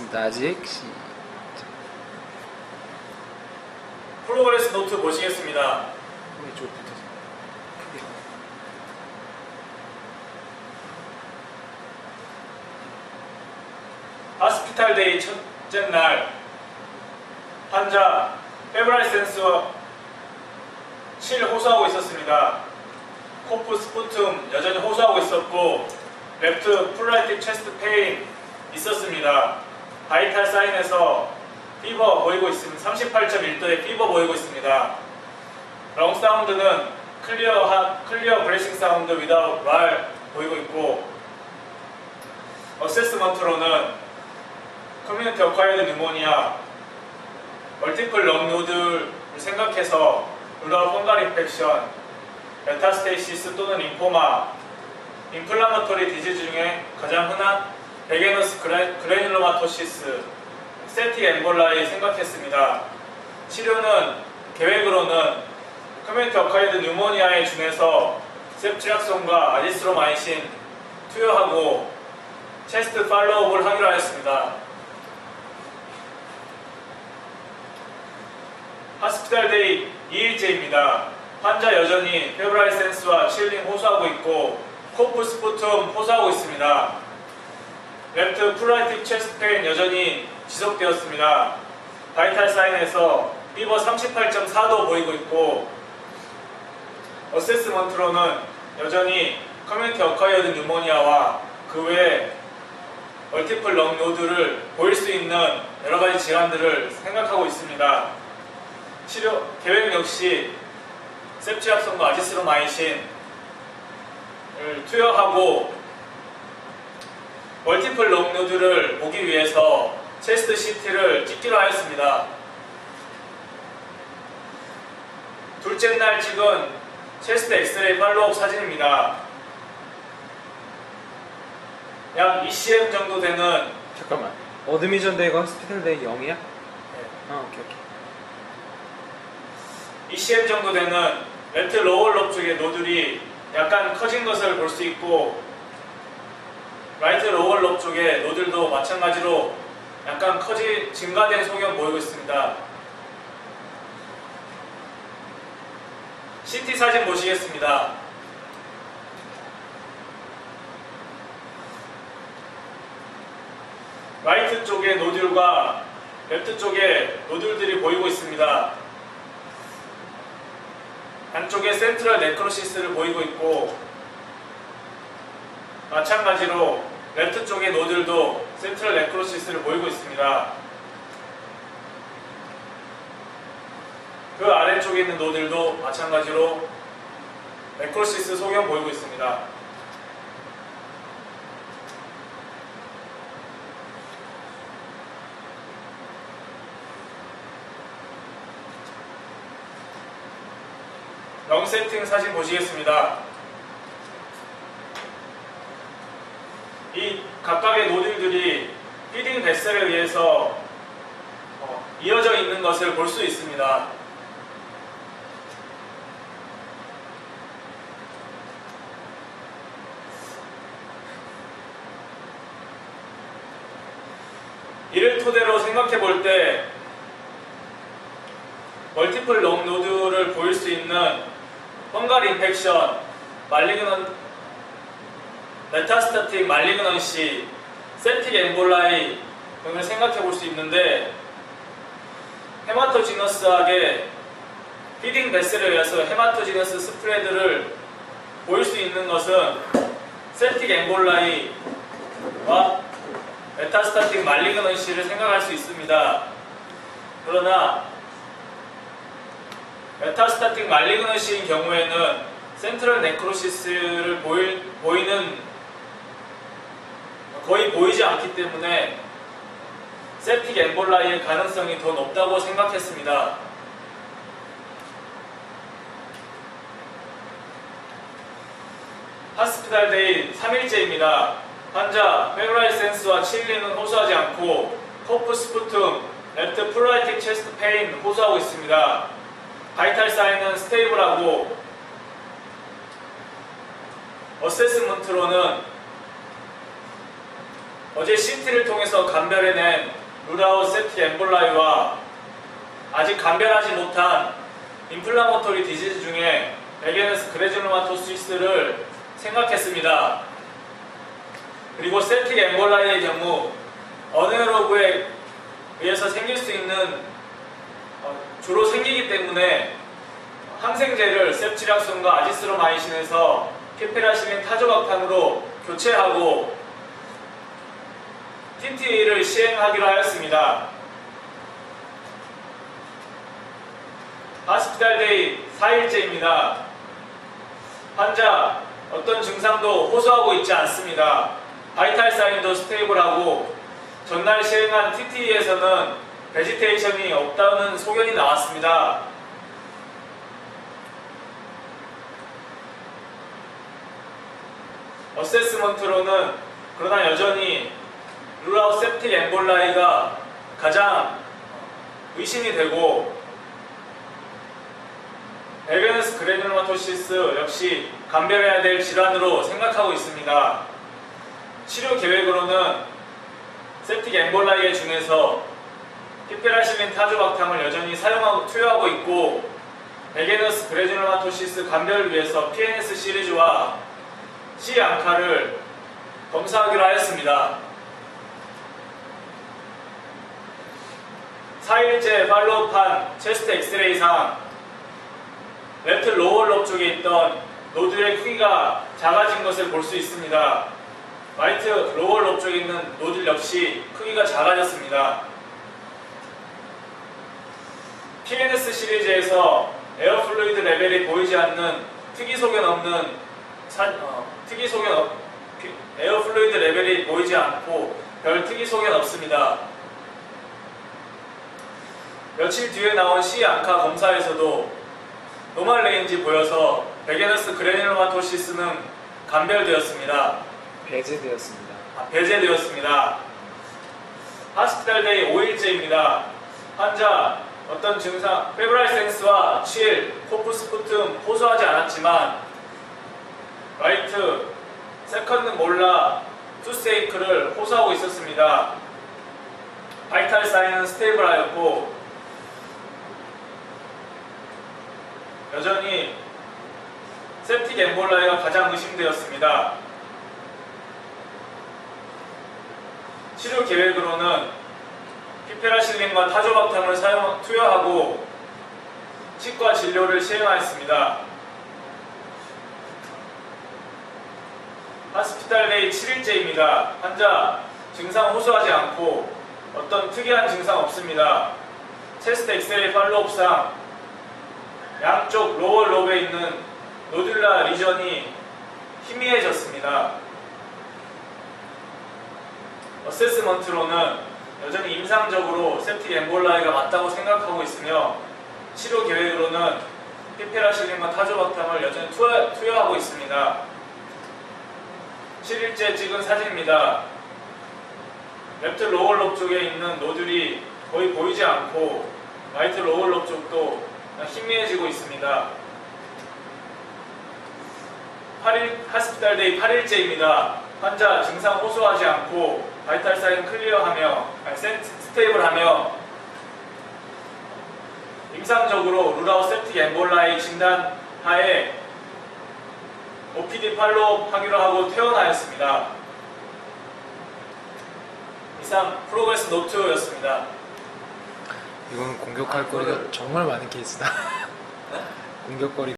하겠습니다. 아직 프로그레스 노트 보시겠습니다. 왼쪽부터 크게. 하스피탈 데이 첫째 날 환자 페브라일 센스와 7 호소하고 있었습니다. 코프 스푸툼 여전히 호소하고 있었고 랩트 플라이틱 체스트 페인 있었습니다. 바이탈 사인에서 피버 보이고 있습니다. 38.1도의 피버 보이고 있습니다. 롱 사운드는 클리어 브레싱 사운드 위다웃 말 보이고 있고 어세스먼트로는 커뮤니티 어콰이어드 뉴모니아 멀티플 렁 노드를 생각해서 루럴 펑갈 인펙션 메타스테이시스 또는 림포마 인플라마토리 디지즈 중에 가장 흔한 베게너스 그래뉼로마토시스 스태틱 엠볼라에 생각했습니다. 치료는 계획으로는 커뮤니티 어콰이어드 뉴모니아에 준해서 셉트락손과 아지스로마이신 투여하고 체스트 팔로우업을 하기로 하였습니다. 하스피탈 데이 2일째입니다. 환자 여전히 페브라일 센스와 칠링 호소하고 있고 코프 스푸툼 호소하고 있습니다. 랩트 플라이틱 체스트 페인 여전히 지속되었습니다. 바이탈 사인에서 피버 38.4도 보이고 있고 어세스먼트로는 여전히 커뮤니티 어콰이어드 뉴모니아와 그 외에 멀티플 렁 노드를 보일 수 있는 여러가지 질환들을 생각하고 있습니다. 치료 계획 역시 셉치압손과 아지스로마이신을 투여하고 멀티플 렁 노드를 보기 위해서 체스트 CT를 찍기로 하였습니다. 둘째 날 찍은 체스트 엑스레이 팔로우업 사진입니다. 약 ECM 정도 되는 잠깐만. 어드미전 데이가 하스피탈 데이 0이야? 네. 오케이. ECM 정도 되는 랩트 로월 롭 쪽의 노들이 약간 커진 것을 볼 수 있고 라이트 로월 롭 쪽의 노들도 마찬가지로 약간 증가된 소견 보이고 있습니다. CT 사진 보시겠습니다. 라이트 쪽의 노들과 랩트 쪽에 노들들이 보이고 있습니다. 한쪽에 센트럴 네크로시스를 보이고 있고 마찬가지로 랩트 쪽의 노들도 센트럴 네크로시스를 보이고 있습니다. 그 아래쪽에 있는 노들도 마찬가지로 네크로시스 소견 보이고 있습니다. 렁 세팅 사진 보시겠습니다. 이 각각의 노들들이 피딩 뱃셀에 의해서 이어져 있는 것을 볼 수 있습니다. 이를 토대로 생각해 볼 때 멀티플 렁 노드를 보일 수 있는 펑갈 인펙션, 메타스타틱 말리그넌시, 세틱 엠볼라이 등을 생각해 볼 수 있는데 헤마토지너스하게 피딩 베셀에 의해서 헤마토지너스 스프레드를 보일 수 있는 것은 세틱 엠볼라이와 메타스타틱 말리그넌시를 생각할 수 있습니다. 그러나 메타스타틱 말리그넌시인 경우에는 센트럴 네크로시스를 거의 보이지 않기 때문에 세틱 엠볼라이의 가능성이 더 높다고 생각했습니다. 하스피탈 데이 3일째입니다. 환자 페브라일 센스와 칠링은 호소하지 않고 코프 스푸툼, 랩트 플라이틱 체스트 페인 호소하고 있습니다. 바이탈 사인은 스테이블하고 어세스먼트로는 어제 CT를 통해서 감별해낸 룰아웃 septic 엠볼라이와 아직 감별하지 못한 인플라모토리 디지즈 중에 베게너스 그래줄로마토시스를 생각했습니다. 그리고 septic 엠볼라이의 경우 어네로브에 의해서 생길 수 있는 주로 생기기 때문에 항생제를 셉치락손과 아지스로마이신에서 피페라실린 타조박탄으로 교체하고 TTA를 시행하기로 하였습니다. 하스피탈데이 4일째입니다. 환자 어떤 증상도 호소하고 있지 않습니다. 바이탈 사인도 스테이블하고 전날 시행한 TTE에서는 베지테이션이 없다는 소견이 나왔습니다. 어세스먼트로는 그러나 여전히 룰아웃 septic 엠볼라이가 가장 의심이 되고 베게너스 그래놀마토시스 역시 감별해야 될 질환으로 생각하고 있습니다. 치료 계획으로는 septic 엠볼라이 중에서 피페라실린 타조박탕을 여전히 투여하고 있고 베게너스 그래놀마토시스 감별을 위해서 PNS 시리즈와 C 앙카를 검사하기로 하였습니다. 4일째 팔로우판 체스트 엑스레이상 레프트 로월 롭 쪽에 있던 노들의 크기가 작아진 것을 볼 수 있습니다. 라이트 로월 롭 쪽에 있는 노들 역시 크기가 작아졌습니다. PNS 시리즈에서 에어 플루이드 레벨이 보이지 않는 에어 플루이드 레벨이 보이지 않고 별 특이 소견 없습니다. 며칠 뒤에 나온 C 앙카 검사에서도 노멀 레인지 보여서 베게너스 그래놀마토시스는 감별되었습니다. 배제되었습니다. 배제되었습니다. 하스피탈데이 5일째입니다. 환자 어떤 증상, 페브랄센스와 취일, 코프스푸툼 호소하지 않았지만 라이트, 세컨드 몰라, 투스테이크를 호소하고 있었습니다. 바이탈 사인은 스테이블하였고 여전히 septic 엠볼라이가 가장 의심되었습니다. 치료 계획으로는 피페라실린과 타조박탕을 투여하고 치과 진료를 시행하였습니다. 하스피탈데이 7일째입니다. 환자 증상 호소하지 않고 어떤 특이한 증상 없습니다. 체스트 엑스레이 팔로업상 양쪽 로월 롭에 있는 노듈라 리전이 희미해졌습니다. 어세스먼트로는 여전히 임상적으로 septic 엠볼라이가 맞다고 생각하고 있으며 치료 계획으로는 피페라실린과 타조박탕을 여전히 투여하고 있습니다. 7일째 찍은 사진입니다. 레프트 로월 롭 쪽에 있는 노들이 거의 보이지 않고 라이트 로월 롭 쪽도 희미해지고 있습니다. 하스피탈데이 8일째입니다. 환자 증상 호소하지 않고 바이탈 사인 스테이블하며 임상적으로 룰아웃 septic 엠볼라이 진단 하에 OPD 팔로업 하기로 하고 퇴원하였습니다. 이상 프로그레스 노트였습니다. 이건 공격할 거리가 정말 많은 케이스다. 공격거리